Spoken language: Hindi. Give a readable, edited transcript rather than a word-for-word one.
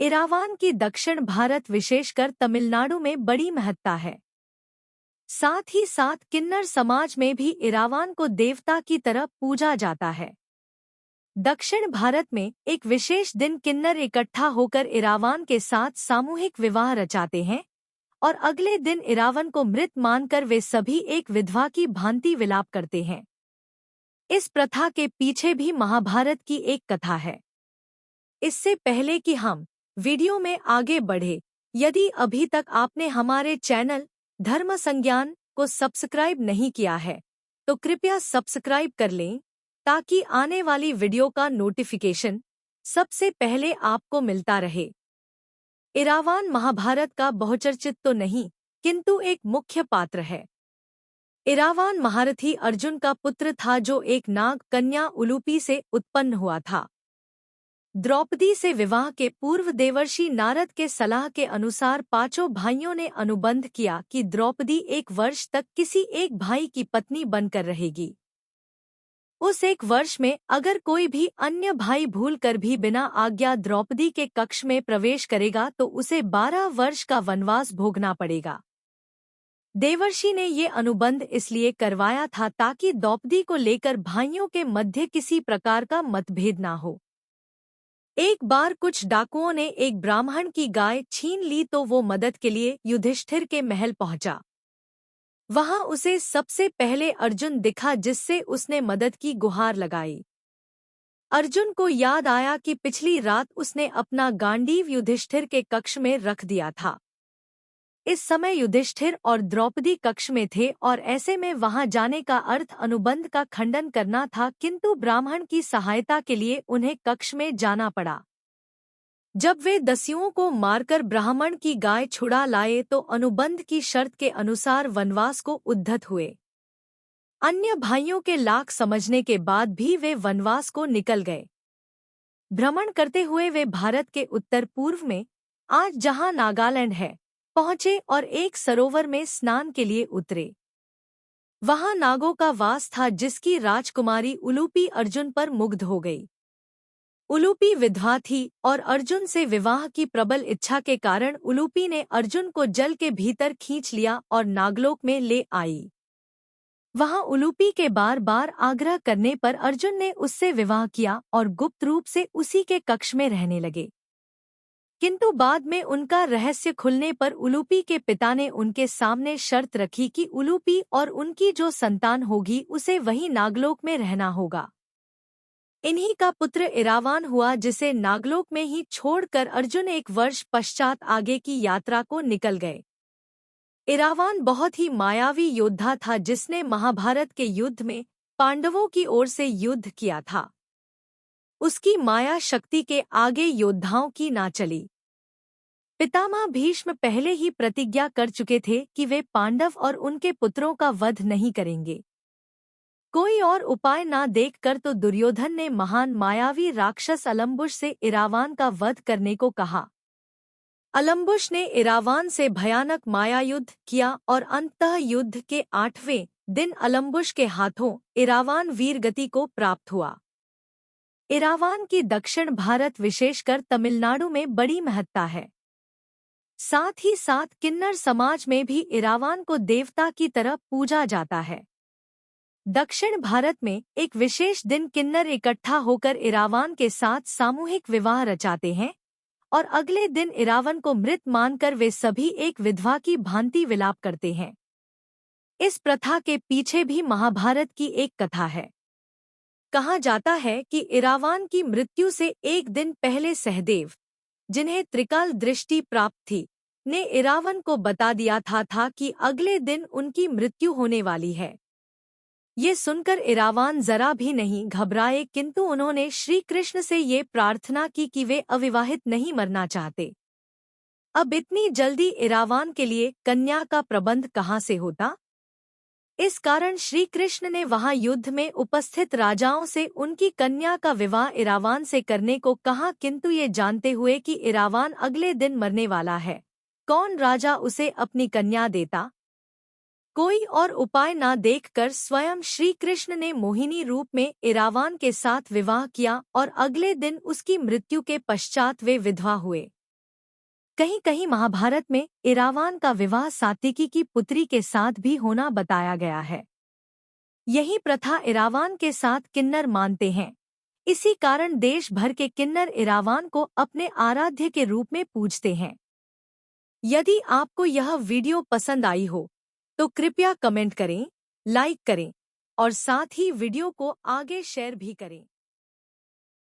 इरावान की दक्षिण भारत विशेषकर तमिलनाडु में बड़ी महत्ता है। साथ ही साथ किन्नर समाज में भी इरावान को देवता की तरह पूजा जाता है। दक्षिण भारत में एक विशेष दिन किन्नर इकट्ठा होकर इरावान के साथ सामूहिक विवाह रचाते हैं और अगले दिन इरावन को मृत मानकर वे सभी एक विधवा की भांति विलाप करते हैं। इस प्रथा के पीछे भी महाभारत की एक कथा है। इससे पहले कि हम वीडियो में आगे बढ़े, यदि अभी तक आपने हमारे चैनल धर्म संज्ञान को सब्सक्राइब नहीं किया है तो कृपया सब्सक्राइब कर लें ताकि आने वाली वीडियो का नोटिफिकेशन सबसे पहले आपको मिलता रहे। इरावान महाभारत का बहुचर्चित तो नहीं, किंतु एक मुख्य पात्र है। इरावान महारथी अर्जुन का पुत्र था जो एक नाग कन्या उलूपी से उत्पन्न हुआ था। द्रौपदी से विवाह के पूर्व देवर्षि नारद के सलाह के अनुसार पांचों भाइयों ने अनुबंध किया कि द्रौपदी 1 वर्ष तक किसी एक भाई की पत्नी बनकर रहेगी। उस 1 वर्ष में अगर कोई भी अन्य भाई भूलकर भी बिना आज्ञा द्रौपदी के कक्ष में प्रवेश करेगा तो उसे 12 वर्ष का वनवास भोगना पड़ेगा। देवर्षि ने ये अनुबंध इसलिए करवाया था ताकि द्रौपदी को लेकर भाइयों के मध्य किसी प्रकार का मतभेद ना हो। एक बार कुछ डाकुओं ने एक ब्राह्मण की गाय छीन ली तो वो मदद के लिए युधिष्ठिर के महल पहुंचा। वहां उसे सबसे पहले अर्जुन दिखा जिससे उसने मदद की गुहार लगाई। अर्जुन को याद आया कि पिछली रात उसने अपना गांडीव युधिष्ठिर के कक्ष में रख दिया था। इस समय युधिष्ठिर और द्रौपदी कक्ष में थे और ऐसे में वहां जाने का अर्थ अनुबंध का खंडन करना था, किंतु ब्राह्मण की सहायता के लिए उन्हें कक्ष में जाना पड़ा। जब वे दस्युओं को मारकर ब्राह्मण की गाय छुड़ा लाए तो अनुबंध की शर्त के अनुसार वनवास को उद्धत हुए। अन्य भाइयों के लाख समझने के बाद भी वे वनवास को निकल गए। भ्रमण करते हुए वे भारत के उत्तर पूर्व में, आज जहां नागालैंड है, पहुंचे और एक सरोवर में स्नान के लिए उतरे। वहां नागों का वास था जिसकी राजकुमारी उलूपी अर्जुन पर मुग्ध हो गई। उलूपी विधवा थी और अर्जुन से विवाह की प्रबल इच्छा के कारण उलूपी ने अर्जुन को जल के भीतर खींच लिया और नागलोक में ले आई। वहां उलूपी के बार बार आग्रह करने पर अर्जुन ने उससे विवाह किया और गुप्त रूप से उसी के कक्ष में रहने लगे। किंतु बाद में उनका रहस्य खुलने पर उलूपी के पिता ने उनके सामने शर्त रखी कि उलूपी और उनकी जो संतान होगी उसे वही नागलोक में रहना होगा। इन्हीं का पुत्र इरावान हुआ जिसे नागलोक में ही छोड़कर अर्जुन 1 वर्ष पश्चात आगे की यात्रा को निकल गए। इरावान बहुत ही मायावी योद्धा था जिसने महाभारत के युद्ध में पांडवों की ओर से युद्ध किया था। उसकी माया शक्ति के आगे योद्धाओं की ना चली। पितामह भीष्म पहले ही प्रतिज्ञा कर चुके थे कि वे पांडव और उनके पुत्रों का वध नहीं करेंगे। कोई और उपाय ना देखकर तो दुर्योधन ने महान मायावी राक्षस अलम्बुश से इरावान का वध करने को कहा। अलम्बुश ने इरावान से भयानक मायायुद्ध किया और अंततः युद्ध के 8वें दिन अलम्बुश के हाथों इरावान वीरगति को प्राप्त हुआ। इरावान की दक्षिण भारत विशेषकर तमिलनाडु में बड़ी महत्ता है। साथ ही साथ किन्नर समाज में भी इरावान को देवता की तरह पूजा जाता है। दक्षिण भारत में एक विशेष दिन किन्नर इकट्ठा होकर इरावान के साथ सामूहिक विवाह रचाते हैं और अगले दिन इरावन को मृत मानकर वे सभी एक विधवा की भांति विलाप करते हैं। इस प्रथा के पीछे भी महाभारत की एक कथा है। कहा जाता है कि इरावान की मृत्यु से 1 दिन पहले सहदेव, जिन्हें त्रिकाल दृष्टि प्राप्त थी, ने इरावन को बता दिया था कि अगले दिन उनकी मृत्यु होने वाली है। ये सुनकर इरावान जरा भी नहीं घबराए, किंतु उन्होंने श्री कृष्ण से ये प्रार्थना की कि वे अविवाहित नहीं मरना चाहते। अब इतनी जल्दी इरावान के लिए कन्या का प्रबंध कहाँ से होता? इस कारण श्री कृष्ण ने वहां युद्ध में उपस्थित राजाओं से उनकी कन्या का विवाह इरावान से करने को कहा, किंतु ये जानते हुए कि इरावान अगले दिन मरने वाला है, कौन राजा उसे अपनी कन्या देता? कोई और उपाय ना देखकर स्वयं श्री कृष्ण ने मोहिनी रूप में इरावान के साथ विवाह किया और अगले दिन उसकी मृत्यु के पश्चात वे विधवा हुए। कहीं कहीं महाभारत में इरावान का विवाह सात्विकी की पुत्री के साथ भी होना बताया गया है। यही प्रथा इरावान के साथ किन्नर मानते हैं। इसी कारण देश भर के किन्नर इरावान को अपने आराध्य के रूप में पूजते हैं। यदि आपको यह वीडियो पसंद आई हो तो कृपया कमेंट करें, लाइक करें और साथ ही वीडियो को आगे शेयर भी करें।